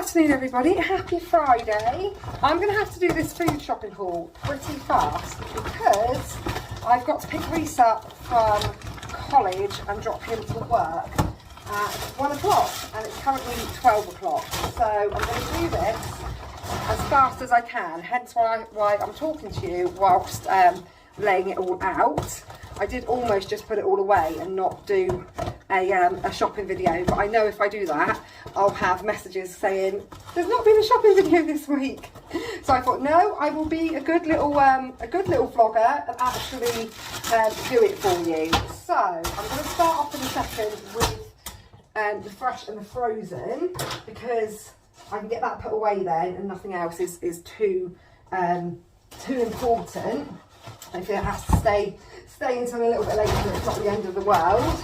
afternoon, everybody. Happy Friday. I'm going to have to do this food shopping haul pretty fast because I've got to pick Reese up from college and drop him to work at 1 o'clock, and it's currently 12 o'clock. So I'm going to do this as fast as I can, hence why I'm talking to you whilst laying it all out. I did almost just put it all away and not do a shopping video, but I know if I do that I'll have messages saying there's not been a shopping video this week. So I thought, no, I will be a good little vlogger and actually do it for you. So I'm going to start off in a second with the fresh and the frozen, because I can get that put away then and nothing else is too important. I feel it has to stay until a little bit later. It's not the end of the world.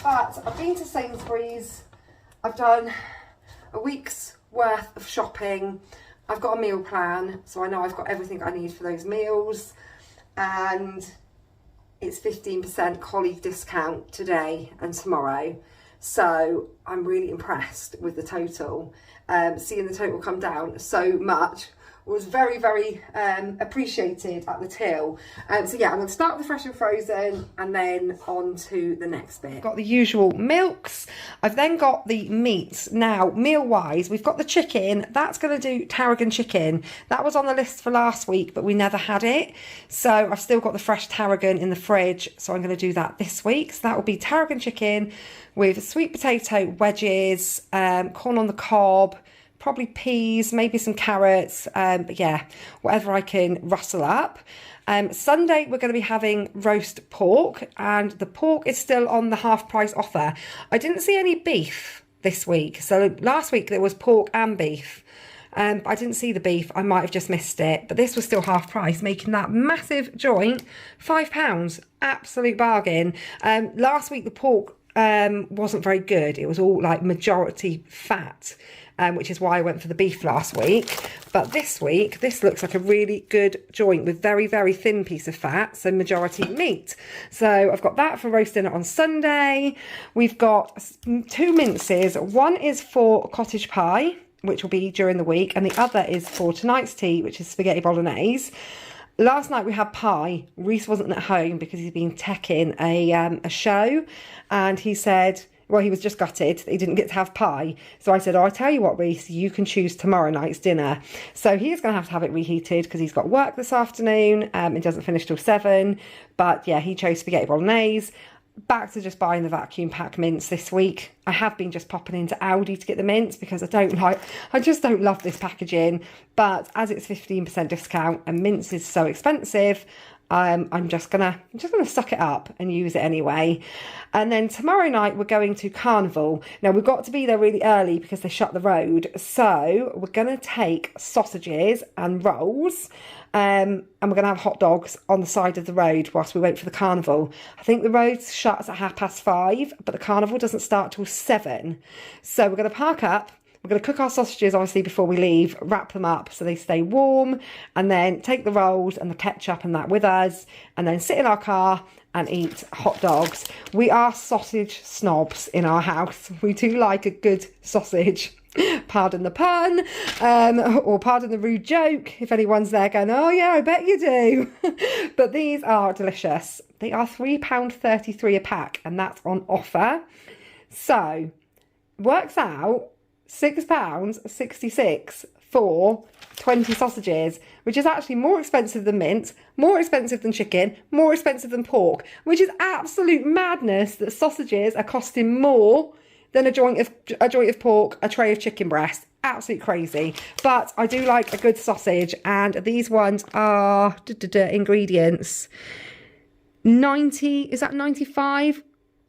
But I've been to Sainsburys. I've done a week's worth of shopping. I've got a meal plan, so I know I've got everything I need for those meals. And it's 15% colleague discount today and tomorrow. So I'm really impressed with the total. Seeing the total come down so much was very, very appreciated at the till. So yeah, I'm going to start with the fresh and frozen and then on to the next bit. Got the usual milks. I've then got the meats. Now, meal-wise, we've got the chicken. That's going to do tarragon chicken. That was on the list for last week, but we never had it. So I've still got the fresh tarragon in the fridge, so I'm going to do that this week. So that will be tarragon chicken with sweet potato wedges, corn on the cob, probably peas, maybe some carrots, but yeah, whatever I can rustle up. Sunday, we're going to be having roast pork, and the pork is still on the half price offer. I didn't see any beef this week. So last week there was pork and beef. I didn't see the beef. I might have just missed it, but this was still half price, making that massive joint £5. Absolute bargain. Last week the pork wasn't very good. It was all like majority fat. Which is why I went for the beef last week. But this week, this looks like a really good joint with very, very thin piece of fat, so majority meat. So I've got that for roast dinner on Sunday. We've got 2 minces. One is for cottage pie, which will be during the week, and the other is for tonight's tea, which is spaghetti bolognese. Last night we had pie. Reese wasn't at home because he's been teching a show, and he said, well, he was just gutted that he didn't get to have pie. So I said, oh, I tell you what, Reese, you can choose tomorrow night's dinner. So he is going to have it reheated because he's got work this afternoon. It doesn't finish till 7. But yeah, he chose spaghetti bolognese. Back to just buying the vacuum pack mince this week. I have been just popping into Aldi to get the mince because I just don't love this packaging. But as it's 15% discount and mince is so expensive, I'm just gonna suck it up and use it anyway. And then tomorrow night we're going to Carnival. Now we've got to be there really early because they shut the road. So we're gonna take sausages and rolls, and we're gonna have hot dogs on the side of the road whilst we wait for the carnival. I think the road shuts at 5:30, but the carnival doesn't start till 7. So we're gonna park up. We're going to cook our sausages, obviously, before we leave, wrap them up so they stay warm, and then take the rolls and the ketchup and that with us, and then sit in our car and eat hot dogs. We are sausage snobs in our house. We do like a good sausage. Pardon the pun, or pardon the rude joke, if anyone's there going, oh yeah, I bet you do. But these are delicious. They are £3.33 a pack, and that's on offer. So, works out £6.66 for 20 sausages, which is actually more expensive than mince, more expensive than chicken, more expensive than pork, which is absolute madness that sausages are costing more than a joint of pork, a tray of chicken breast. Absolute crazy. But I do like a good sausage, and these ones are ingredients 90, is that 95?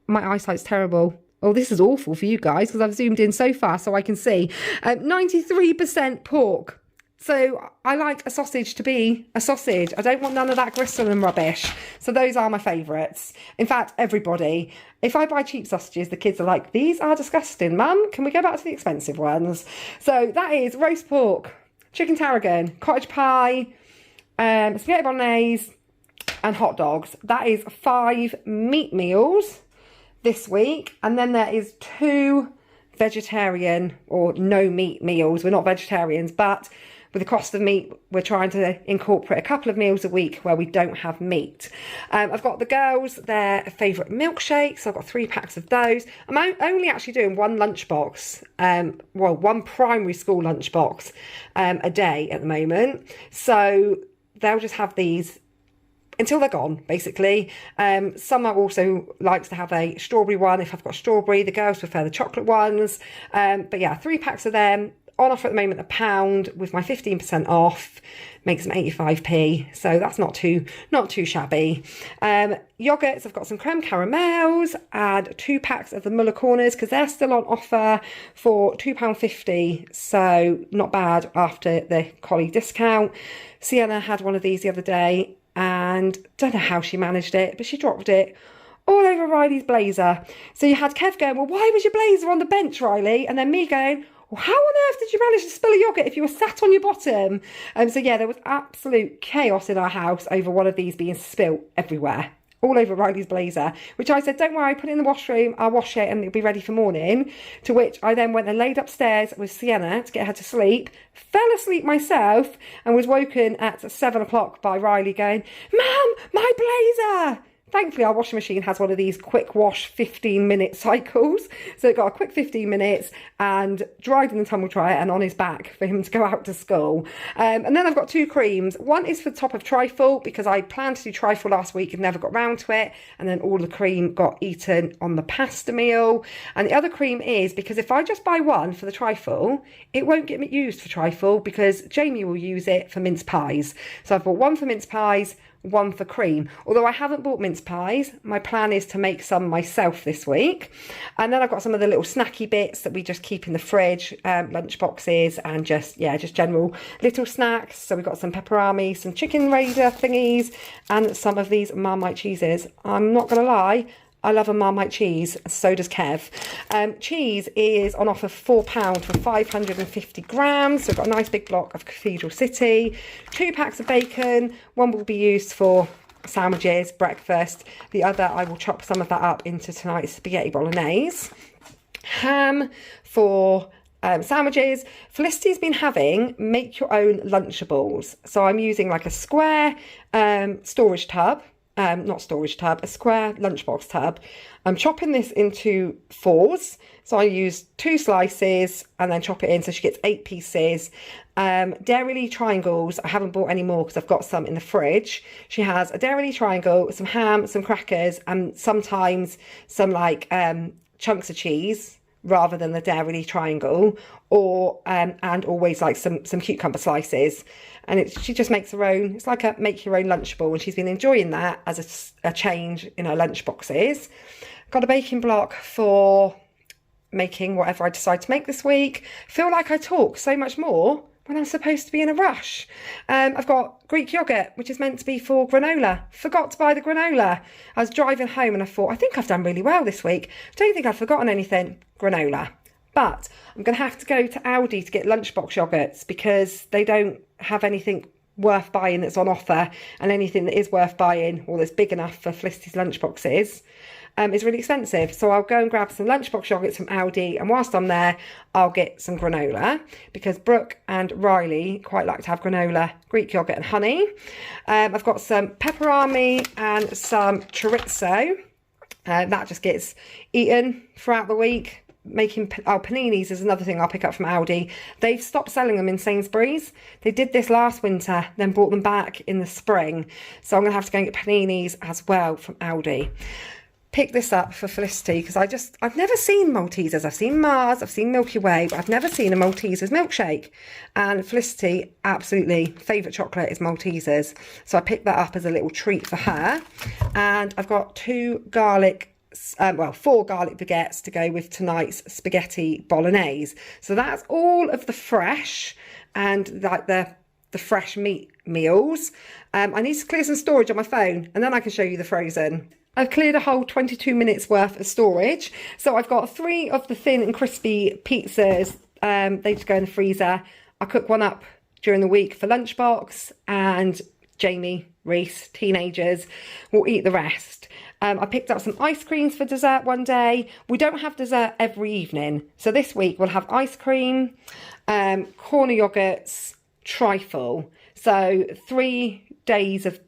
My eyesight's terrible. Oh, this is awful for you guys because I've zoomed in so far so I can see. 93% pork. So I like a sausage to be a sausage. I don't want none of that gristle and rubbish. So those are my favourites. In fact, everybody, if I buy cheap sausages, the kids are like, these are disgusting. Mum, can we go back to the expensive ones? So that is roast pork, chicken tarragon, cottage pie, spaghetti bolognese and hot dogs. That is 5 meat meals this week, and then there is 2 vegetarian or no meat meals. We're not vegetarians, but with the cost of meat, we're trying to incorporate a couple of meals a week where we don't have meat. I've got the girls their favourite milkshakes, so I've got 3 packs of those. I'm only actually doing one lunchbox, one primary school lunchbox a day at the moment. So they'll just have these until they're gone, basically. Summer also likes to have a strawberry one if I've got strawberry. The girls prefer the chocolate ones. But yeah, 3 packs of them. On offer at the moment, £1 with my 15% off, makes them 85p. So that's not too shabby. Yogurts, I've got some creme caramels and 2 packs of the Muller Corners because they're still on offer for £2.50. So not bad after the collie discount. Sienna had one of these the other day and don't know how she managed it, but she dropped it all over Riley's blazer. So you had Kev going, well, why was your blazer on the bench, Riley? And then me going, well, how on earth did you manage to spill a yoghurt if you were sat on your bottom? So yeah, there was absolute chaos in our house over one of these being spilt everywhere, all over Riley's blazer, which I said, don't worry, put it in the washroom, I'll wash it and it'll be ready for morning. To which I then went and laid upstairs with Sienna to get her to sleep, fell asleep myself and was woken at 7 o'clock by Riley going, Mum, my blazer! Thankfully, our washing machine has one of these quick wash 15-minute cycles. So it got a quick 15 minutes and dried in the tumble dryer and on his back for him to go out to school. And then I've got 2 creams. One is for the top of trifle because I planned to do trifle last week and never got round to it. And then all the cream got eaten on the pasta meal. And the other cream is because if I just buy one for the trifle, it won't get used for trifle because Jamie will use it for mince pies. So I've bought one for mince pies, one for cream. Although I haven't bought mince pies, my plan is to make some myself this week. And then I've got some of the little snacky bits that we just keep in the fridge, lunch boxes and just general little snacks. So we've got some pepperami, some chicken raider thingies and some of these Marmite cheeses. I'm not gonna lie, I love a Marmite cheese, so does Kev. Cheese is on offer for £4 for 550 grams. So we've got a nice big block of Cathedral City. 2 packs of bacon. One will be used for sandwiches, breakfast. The other, I will chop some of that up into tonight's spaghetti bolognese. Ham for sandwiches. Felicity's been having make your own Lunchables. So I'm using like a square storage tub. A square lunchbox tub. I'm chopping this into 4s. So I use 2 slices and then chop it in so she gets 8 pieces. Dairy triangles, I haven't bought any more because I've got some in the fridge. She has a dairy triangle, some ham, some crackers, and sometimes some like chunks of cheese rather than the dairy triangle, or and always like some cucumber slices. And she just makes her own. It's like a make your own Lunchable, and she's been enjoying that as a change in her lunch boxes. Got a baking block for making whatever I decide to make this week. Feel like I talk so much more when I'm supposed to be in a rush. I've got Greek yogurt, which is meant to be for granola. Forgot to buy the granola. I was driving home and I thought, I think I've done really well this week. Don't think I've forgotten anything. Granola. But I'm going to have to go to Aldi to get lunchbox yogurts because they don't have anything worth buying that's on offer, and anything that is worth buying or that's big enough for Felicity's lunchboxes is really expensive. So I'll go and grab some lunchbox yogurts from Aldi, and whilst I'm there, I'll get some granola because Brooke and Riley quite like to have granola, Greek yogurt and honey. I've got some pepperami and some chorizo. That just gets eaten throughout the week. Paninis is another thing I'll pick up from Aldi. They've stopped selling them in Sainsburys. They did this last winter, then brought them back in the spring. So I'm going to have to go and get paninis as well from Aldi. Pick this up for Felicity because I've never seen Maltesers. I've seen Mars, I've seen Milky Way, but I've never seen a Maltesers milkshake. And Felicity, absolutely, favourite chocolate is Maltesers. So I picked that up as a little treat for her. And I've got 4 garlic baguettes to go with tonight's spaghetti bolognese. So that's all of the fresh and like the fresh meat meals. I need to clear some storage on my phone and then I can show you the frozen. I've cleared a whole 22 minutes worth of storage. So I've got 3 of the thin and crispy pizzas. They just go in the freezer. I'll cook one up during the week for lunchbox, and Jamie, Reese, teenagers, will eat the rest. I picked up some ice creams for dessert one day. We don't have dessert every evening. So this week we'll have ice cream, corner yogurts, trifle. So 3 days of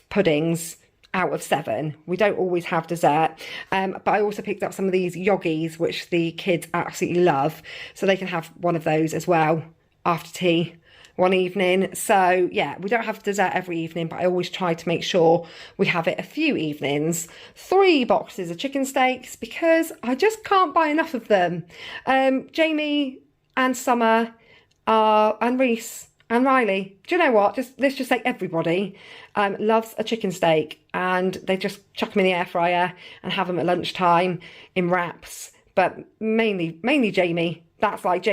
puddings out of 7. We don't always have dessert. But I also picked up some of these yoggies, which the kids absolutely love. So they can have one of those as well after tea one evening. So yeah, we don't have dessert every evening, but I always try to make sure we have it a few evenings. 3 boxes of chicken steaks because I just can't buy enough of them. Jamie and Summer and Reese and Riley, do you know what? Let's just say everybody loves a chicken steak, and they just chuck them in the air fryer and have them at lunchtime in wraps. But mainly Jamie. That's like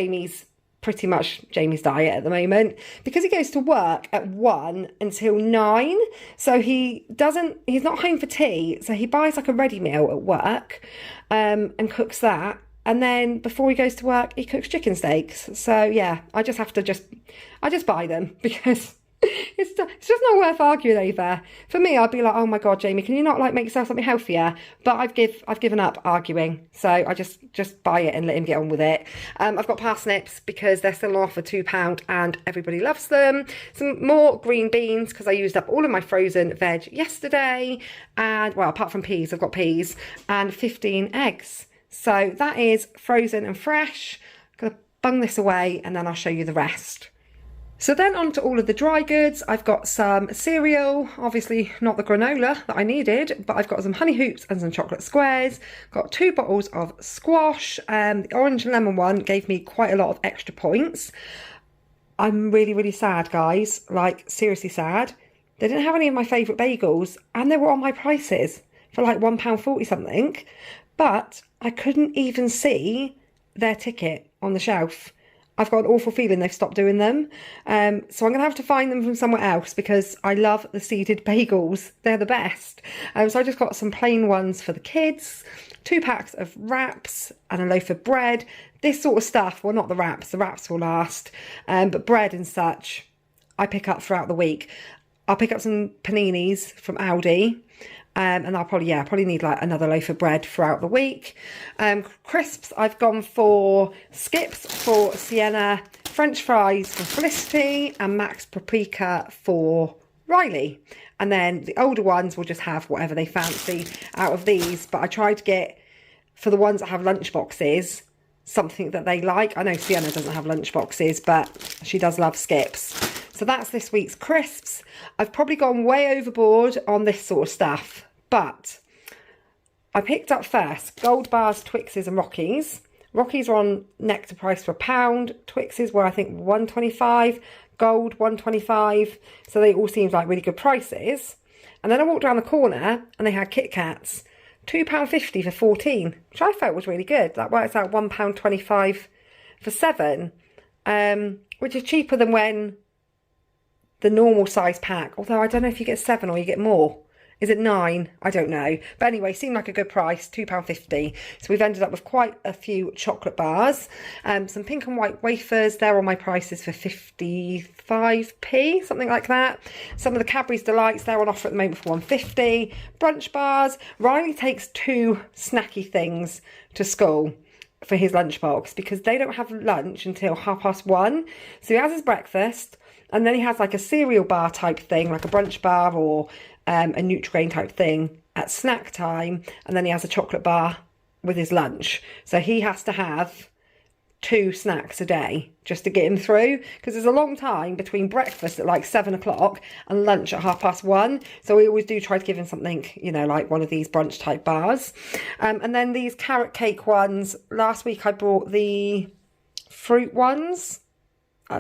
pretty much Jamie's diet at the moment, because he goes to work at 1 until 9. So he's not home for tea. So he buys like a ready meal at work and cooks that. And then before he goes to work, he cooks chicken steaks. So yeah, I just buy them because it's just not worth arguing over. For me, I'd be like, oh my God, Jamie, can you not like make yourself something healthier? But I've given up arguing. So I just buy it and let him get on with it. I've got parsnips because they're still off for £2 and everybody loves them. Some more green beans because I used up all of my frozen veg yesterday. And well, apart from peas, I've got peas and 15 eggs. So that is frozen and fresh. I'm gonna bung this away and then I'll show you the rest. So then on to all of the dry goods. I've got some cereal, obviously not the granola that I needed, but I've got some honey hoops and some chocolate squares. Got 2 bottles of squash. The orange and lemon one gave me quite a lot of extra points. I'm really, really sad, guys, like seriously sad. They didn't have any of my favourite bagels and they were on my prices for like £1.40 something, but I couldn't even see their ticket on the shelf. I've got an awful feeling they've stopped doing them. So I'm going to have to find them from somewhere else because I love the seeded bagels. They're the best. So I just got some plain ones for the kids, 2 packs of wraps and a loaf of bread. This sort of stuff, well, not the wraps will last, but bread and such, I pick up throughout the week. I'll pick up some paninis from Aldi. And I'll probably need like another loaf of bread throughout the week. Crisps, I've gone for Skips for Sienna, French fries for Felicity, and Max Paprika for Riley. And then the older ones will just have whatever they fancy out of these. But I try to get, for the ones that have lunch boxes, something that they like. I know Sienna doesn't have lunch boxes, but she does love Skips. So that's this week's crisps. I've probably gone way overboard on this sort of stuff, but I picked up first Gold Bars, Twixes and Rockies. Rockies are on Nectar price for £1. Twixes were I think £1.25, Gold £1.25. So they all seemed like really good prices. And then I walked around the corner and they had Kit Kats, £2.50 for 14, which I felt was really good. That works out £1.25 for 7, which is cheaper than when the normal size pack, although I don't know if you get 7 or you get more. Is it 9? I don't know. But anyway, seemed like a good price, £2.50. So we've ended up with quite a few chocolate bars. Some pink and white wafers, they're on my prices for 55p, something like that. Some of the Cadbury's Delights, they're on offer at the moment for £1.50. Brunch bars. Riley takes 2 snacky things to school for his lunchbox because they don't have lunch until 1:30. So he has his breakfast. And then he has like a cereal bar type thing, like a brunch bar or a Nutri-Grain type thing at snack time. And then he has a chocolate bar with his lunch. So he has to have 2 snacks a day just to get him through. Because there's a long time between breakfast at like 7 o'clock and lunch at 1:30. So we always do try to give him something, you know, like one of these brunch type bars. And then these carrot cake ones. Last week I bought the fruit ones.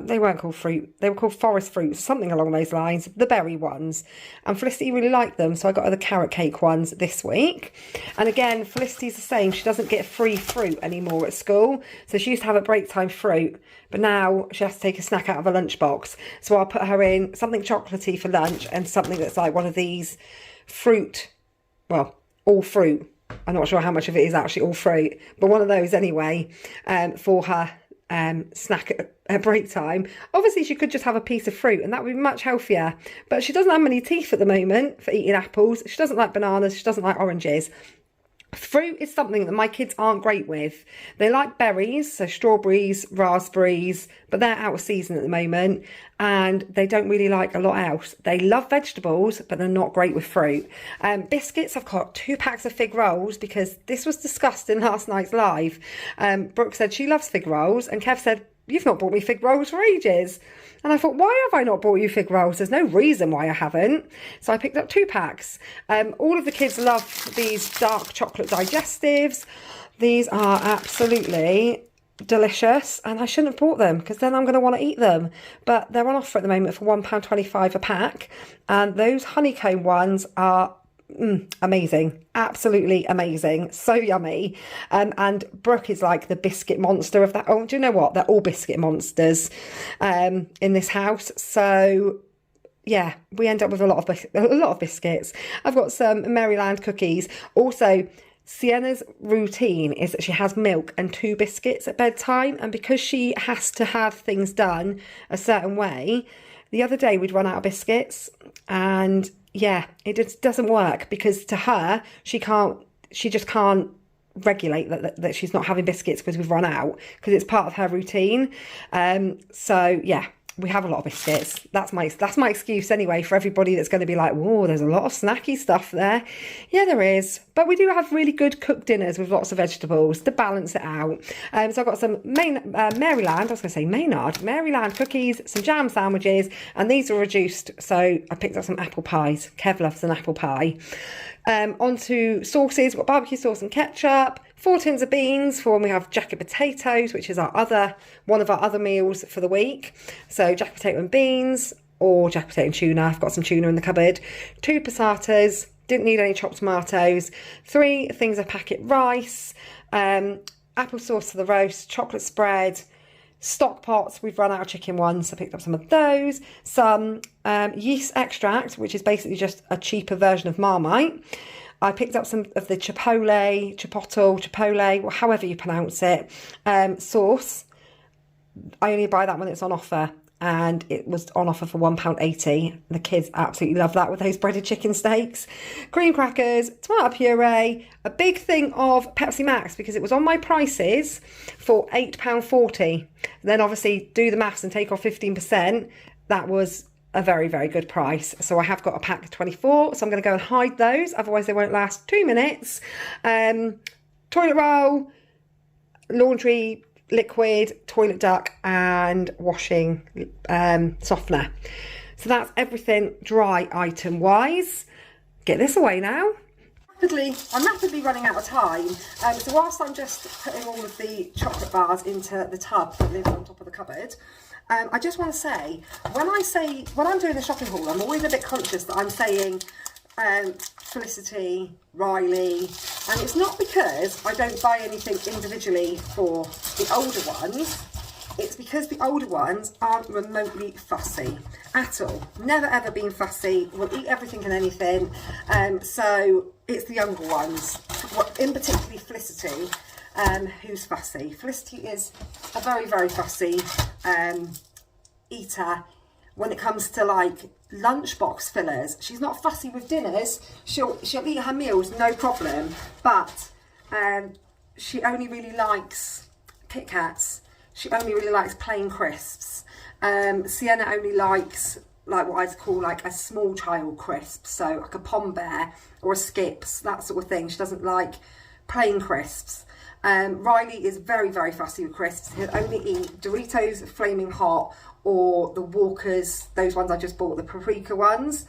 They weren't called fruit, they were called forest fruits, something along those lines, the berry ones. And Felicity really liked them, so I got her the carrot cake ones this week. And again, Felicity's the same, she doesn't get free fruit anymore at school. So she used to have a break time fruit, but now she has to take a snack out of her lunchbox. So I'll put her in something chocolatey for lunch and something that's like one of these fruit, well, all fruit. I'm not sure how much of it is actually all fruit, but one of those anyway, for her snack at break time. Obviously she could just have a piece of fruit and that would be much healthier, but she doesn't have many teeth at the moment for eating apples. She doesn't like bananas, she doesn't like oranges. Fruit is something that my kids aren't great with. They like berries, so strawberries, raspberries, but they're out of season at the moment, and they don't really like a lot else. They love vegetables, but they're not great with fruit. Biscuits, I've got 2 packs of fig rolls because this was discussed in last night's live. Brooke said she loves fig rolls, and Kev said, "You've not bought me fig rolls for ages." And I thought, why have I not bought you fig rolls? There's no reason why I haven't. So I picked up 2 packs. All of the kids love these dark chocolate digestives. These are absolutely delicious, and I shouldn't have bought them because then I'm going to want to eat them. But they're on offer at the moment for £1.25 a pack. And those honeycomb ones are amazing, absolutely amazing, so yummy. And Brooke is like the biscuit monster of that. Oh, do you know what, they're all biscuit monsters in this house. So yeah, we end up with a lot of biscuits. I've got some Maryland cookies. Also, Sienna's routine is that she has milk and 2 biscuits at bedtime, and because she has to have things done a certain way, the other day we'd run out of biscuits, and yeah, it just doesn't work because to her, she just can't regulate that she's not having biscuits because we've run out, because it's part of her routine. So yeah, we have a lot of biscuits. That's my excuse anyway for everybody that's going to be like, whoa, there's a lot of snacky stuff there. Yeah, there is. But we do have really good cooked dinners with lots of vegetables to balance it out. So I've got some Maryland cookies, some jam sandwiches, and these are reduced. So I picked up some apple pies. Kev loves an apple pie. Onto sauces, we've got barbecue sauce and ketchup, 4 tins of beans for when we have jacket potatoes, which is one of our other meals for the week. So jacket potato and beans, or jacket potato and tuna. I've got some tuna in the cupboard. 2 passatas, didn't need any chopped tomatoes. 3 things of packet rice, apple sauce to the roast, chocolate spread, stock pots. We've run out of chicken ones, so I picked up some of those. Some yeast extract, which is basically just a cheaper version of Marmite. I picked up some of the chipotle, however you pronounce it, sauce. I only buy that when it's on offer, and it was on offer for £1.80. The kids absolutely love that with those breaded chicken steaks. Cream crackers, tomato puree, a big thing of Pepsi Max because it was on my prices for £8.40. Then obviously do the maths and take off 15%. That was a very, very good price. So I have got a pack of 24, so I'm going to go and hide those, otherwise they won't last 2 minutes. Toilet roll, laundry liquid, toilet duck, and washing softener. So that's everything dry item wise. Get this away now. I'm rapidly running out of time, so whilst I'm just putting all of the chocolate bars into the tub that lives on top of the cupboard, I just want to say, when I'm doing the shopping haul, I'm always a bit conscious that I'm saying Felicity, Riley, and it's not because I don't buy anything individually for the older ones. It's because the older ones aren't remotely fussy at all. Never ever been fussy, will eat everything and anything. So it's the younger ones, in particularly Felicity, who's fussy. Felicity is a very, very fussy eater when it comes to like lunchbox fillers. She's not fussy with dinners. She'll eat her meals, no problem. But she only really likes Kit Kats. She only really likes plain crisps. Sienna only likes like what I'd call like a small child crisp, so like a Pom Bear or a Skips, that sort of thing. She doesn't like plain crisps. Riley is very, very fussy with crisps. He'll only eat Doritos Flaming Hot or the Walkers, those ones I just bought, the paprika ones.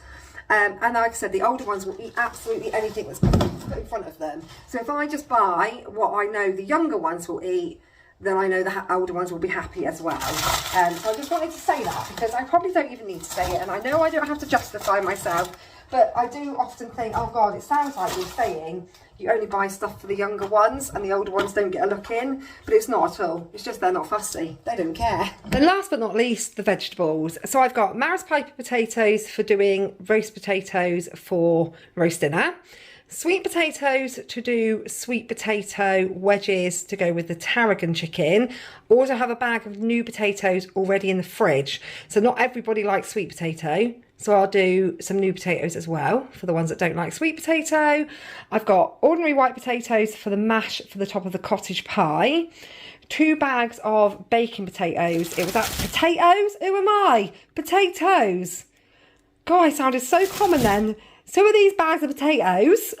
And like I said, the older ones will eat absolutely anything that's put in front of them. So if I just buy what I know the younger ones will eat, then I know the older ones will be happy as well. So I just wanted to say that because I probably don't even need to say it, and I know I don't have to justify myself, but I do often think, oh God, it sounds like you're saying you only buy stuff for the younger ones and the older ones don't get a look in, but it's not at all. It's just they're not fussy. They don't care. And last but not least, the vegetables. So I've got Maris Piper potatoes for doing roast potatoes for roast dinner. sweet potatoes to do sweet potato wedges to go with the tarragon chicken. Also have a bag of new potatoes already in the fridge. So not everybody likes sweet potato. So I'll do some new potatoes as well for the ones that don't like sweet potato. I've got ordinary white potatoes for the mash for the top of the cottage pie. 2 bags of baking potatoes. It was that potatoes? Who am I? Potatoes. God, I sounded so common then. So are these bags of potatoes.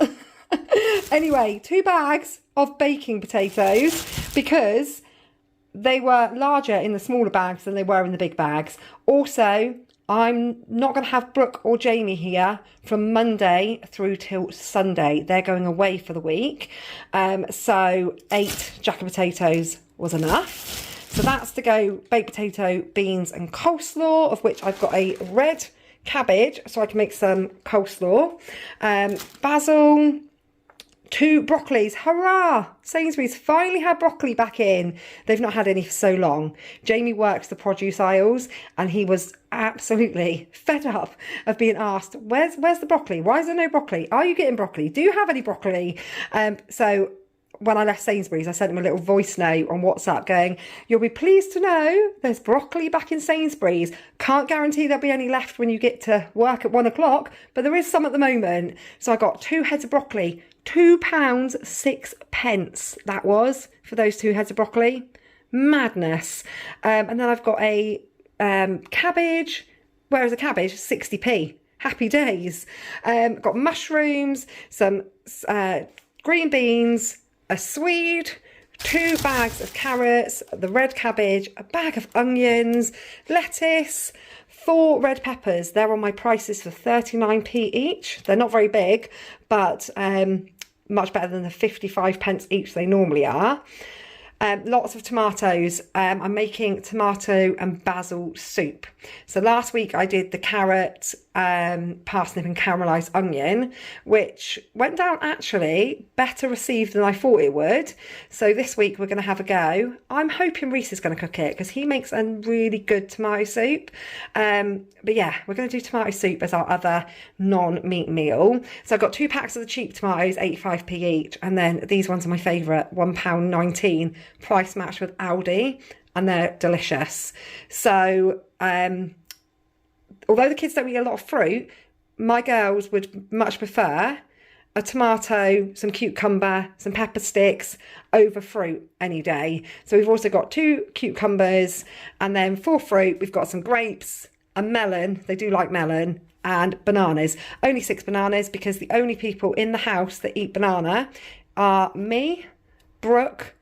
Anyway, 2 bags of baking potatoes because they were larger in the smaller bags than they were in the big bags. Also, I'm not going to have Brooke or Jamie here from Monday through till Sunday. They're going away for the week. So 8 jack of potatoes was enough. So that's to go baked potato, beans and coleslaw, of which I've got a red cabbage so I can make some coleslaw, basil, 2 broccolis. Hurrah! Sainsbury's finally had broccoli back in. They've not had any for so long. Jamie works the produce aisles and he was absolutely fed up of being asked, where's the broccoli? Why is there no broccoli? Are you getting broccoli? Do you have any broccoli? So when I left Sainsbury's, I sent him a little voice note on WhatsApp going, you'll be pleased to know there's broccoli back in Sainsbury's. Can't guarantee there'll be any left when you get to work at 1 o'clock, but there is some at the moment. So I got 2 heads of broccoli, £2.06 that was for those 2 heads of broccoli. Madness. And then I've got a cabbage. Where is a cabbage? 60p. Happy days. Got mushrooms, some green beans, a swede, 2 bags of carrots, the red cabbage, a bag of onions, lettuce, 4 red peppers. They're on my prices for 39p each. They're not very big, but much better than the 55p each they normally are. Lots of tomatoes. I'm making tomato and basil soup. So last week I did the carrot, parsnip and caramelised onion, which went down actually better received than I thought it would. So this week we're going to have a go. I'm hoping Reese is going to cook it because he makes a really good tomato soup. But yeah, we're going to do tomato soup as our other non-meat meal. So I've got 2 packs of the cheap tomatoes, 85p each. And then these ones are my favourite, £1.19, price match with Aldi, and they're delicious. So although the kids don't eat a lot of fruit, my girls would much prefer a tomato, some cucumber, some pepper sticks over fruit any day. So we've also got 2 cucumbers, and then for fruit we've got some grapes, a melon, they do like melon, and bananas. Only 6 bananas because the only people in the house that eat banana are me, Brooke,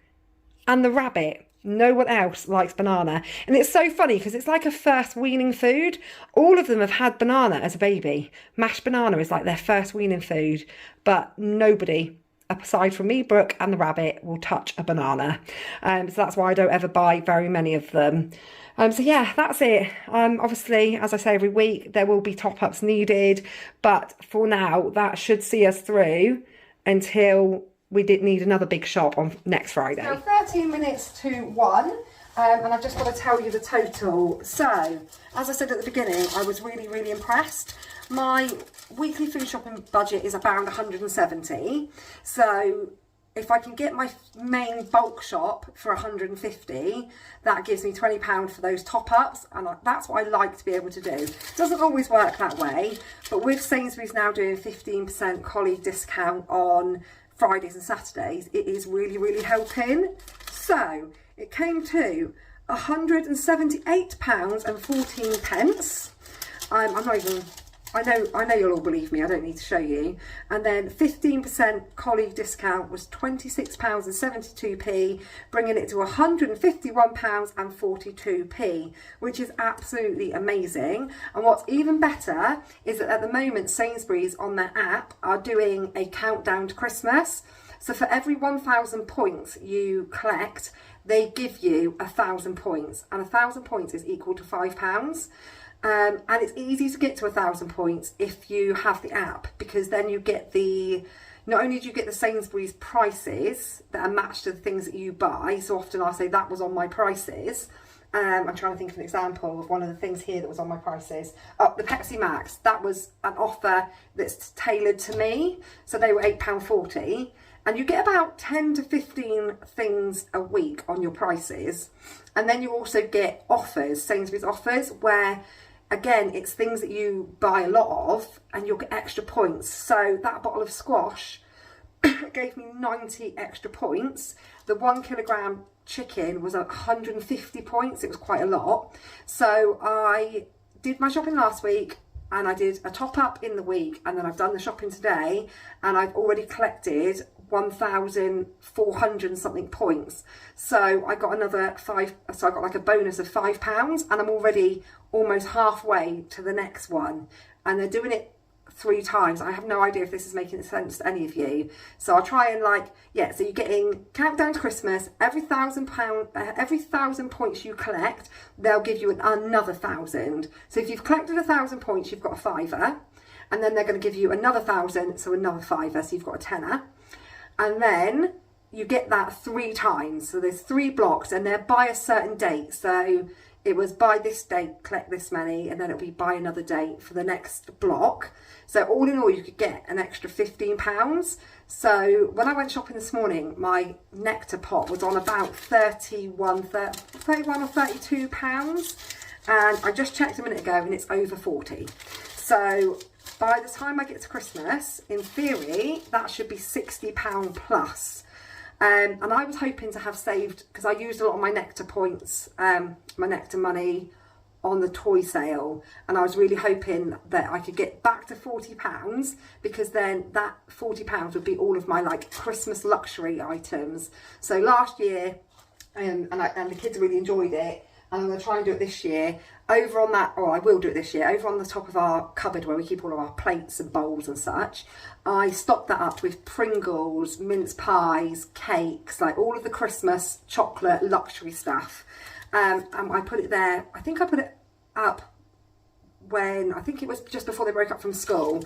and the rabbit. No one else likes banana. And it's so funny because it's like a first weaning food. All of them have had banana as a baby. Mashed banana is like their first weaning food. But nobody, aside from me, Brooke, and the rabbit, will touch a banana. So that's why I don't ever buy very many of them. So yeah, that's it. Obviously, as I say every week, there will be top-ups needed. But for now, that should see us through until we did need another big shop on next Friday. Now 13 minutes to 1, and I've just got to tell you the total. So, as I said at the beginning, I was really impressed. My weekly food shopping budget is around 170. So, if I can get my main bulk shop for 150, that gives me £20 for those top-ups, and that's what I like to be able to do. It doesn't always work that way, but with Sainsbury's now doing 15% colleague discount on Fridays and Saturdays, it is really helping. So it came to £178.14. I'm not even, I know you'll all believe me, I don't need to show you. And then 15% colleague discount was £26.72p, bringing it to £151.42p, which is absolutely amazing. And what's even better is that at the moment Sainsbury's on their app are doing a countdown to Christmas. So for every 1,000 points you collect, they give you 1,000 points, and 1,000 points is equal to £5. And it's easy to get to 1,000 points if you have the app, because then you get not only do you get the Sainsbury's prices that are matched to the things that you buy, so often I say that was on my prices, I'm trying to think of an example of one of the things here that was on my prices. Oh, the Pepsi Max, that was an offer that's tailored to me. So they were £8.40, and you get about 10 to 15 things a week on your prices. And then you also get offers, Sainsbury's offers, where again, it's things that you buy a lot of and you'll get extra points. So that bottle of squash gave me 90 extra points. The 1 kilogram chicken was 150 points. It was quite a lot. So I did my shopping last week, and I did a top up in the week, and then I've done the shopping today, and I've already collected 1,400 and something points. So I got another so I got like a bonus of £5, and I'm already almost halfway to the next one, and they're doing it 3 times. I have no idea if this is making sense to any of you. So I'll try and so you're getting countdown to Christmas. Every £1,000 points you collect, they'll give you another 1,000. So if you've collected 1,000 points, you've got a £5, and then they're going to give you another 1,000, so another £5, so you've got a £10. And then you get that 3 times. So there's 3 blocks, and they're by a certain date. So it was by this date, collect this many, and then it'll be by another date for the next block. So all in all, you could get an extra £15. So when I went shopping this morning, my nectar pot was on about 31 or 32 pounds. And I just checked a minute ago, and it's over 40. So by the time I get to Christmas, in theory, that should be £60 plus. And I was hoping to have saved, because I used a lot of my nectar points, my nectar money on the toy sale, and I was really hoping that I could get back to £40, because then that £40 would be all of my Christmas luxury items. So last year, and the kids really enjoyed it, and I'm going to try and do it this year. Over on that, or I will do it this year, over on the top of our cupboard where we keep all of our plates and bowls and such, I stocked that up with Pringles, mince pies, cakes, all of the Christmas chocolate luxury stuff. And I put it there. I think I put it up I think it was just before they broke up from school.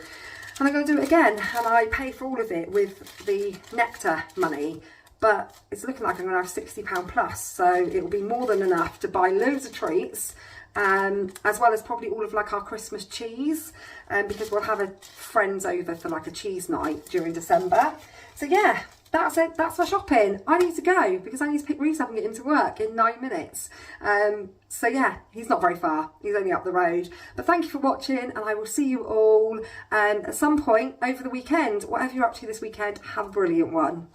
And I'm going to do it again. And I pay for all of it with the nectar money. But it's looking like I'm going to have £60 plus. So it will be more than enough to buy loads of treats. As well as probably all of our Christmas cheese. Because we'll have friends over for a cheese night during December. So yeah. That's it. That's my shopping. I need to go because I need to pick Reese up and get him to work in 9 minutes. So yeah, he's not very far. He's only up the road. But thank you for watching, and I will see you all at some point over the weekend. Whatever you're up to this weekend, have a brilliant one.